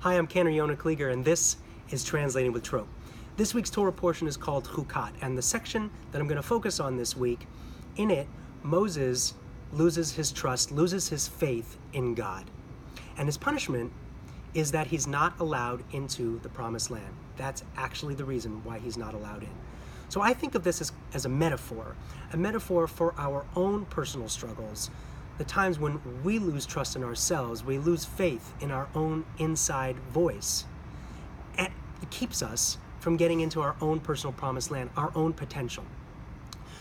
Hi, I'm Cantor Yonah Kliger, and this is Translating with Trope. This week's Torah portion is called Chukat, and the section that I'm going to focus on this week, in it, Moses loses his trust, loses his faith in God. And his punishment is that he's not allowed into the Promised Land. That's actually the reason why he's not allowed in. So I think of this as a metaphor for our own personal struggles, the times when we lose trust in ourselves, we lose faith in our own inside voice. And it keeps us from getting into our own personal promised land, our own potential.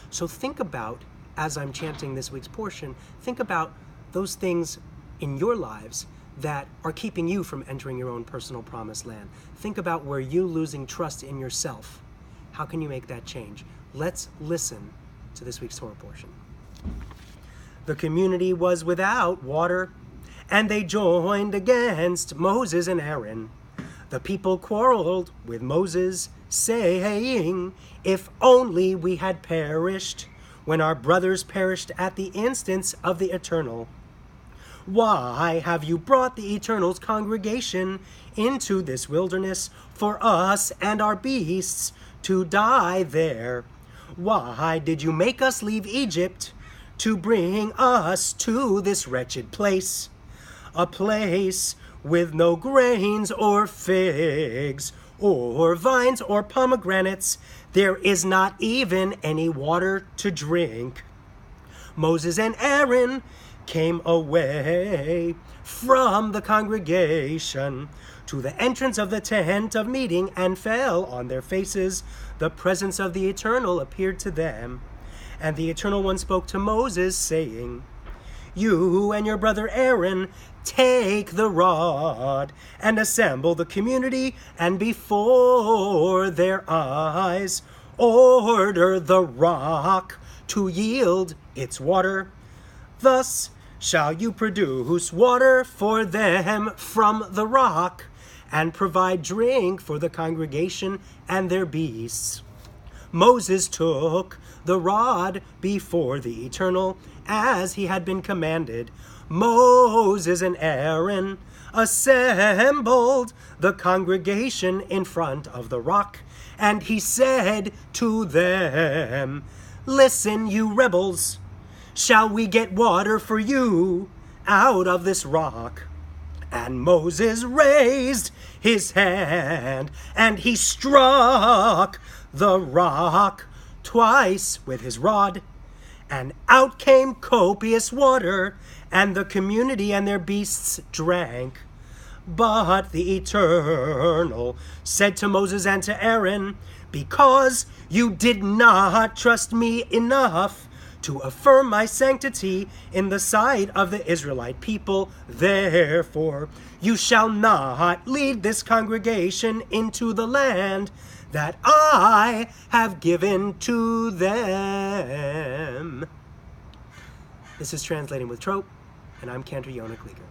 So think about, as I'm chanting this week's portion, think about those things in your lives that are keeping you from entering your own personal promised land. Think about where you're losing trust in yourself. How can you make that change? Let's listen to this week's Torah portion. The community was without water, and they joined against Moses and Aaron. The people quarreled with Moses, saying, "If only we had perished when our brothers perished at the instance of the Eternal. Why have you brought the Eternal's congregation into this wilderness for us and our beasts to die there? Why did you make us leave Egypt to bring us to this wretched place, a place with no grains or figs or vines or pomegranates? There is not even any water to drink." Moses and Aaron came away from the congregation to the entrance of the tent of meeting and fell on their faces. The presence of the Eternal appeared to them. And the Eternal One spoke to Moses, saying, "You and your brother Aaron take the rod and assemble the community, and before their eyes order the rock to yield its water. Thus shall you produce water for them from the rock, and provide drink for the congregation and their beasts." Moses took the rod before the Eternal, as he had been commanded. Moses and Aaron assembled the congregation in front of the rock, and he said to them, "Listen, you rebels, shall we get water for you out of this rock?" And Moses raised his hand, and he struck the rock twice with his rod, and out came copious water, and the community and their beasts drank. But the Eternal said to Moses and to Aaron, "Because you did not trust me enough to affirm my sanctity in the sight of the Israelite people, therefore you shall not lead this congregation into the land that I have given to them." This is Translating with Trope, and I'm Cantor Yonah Kliger.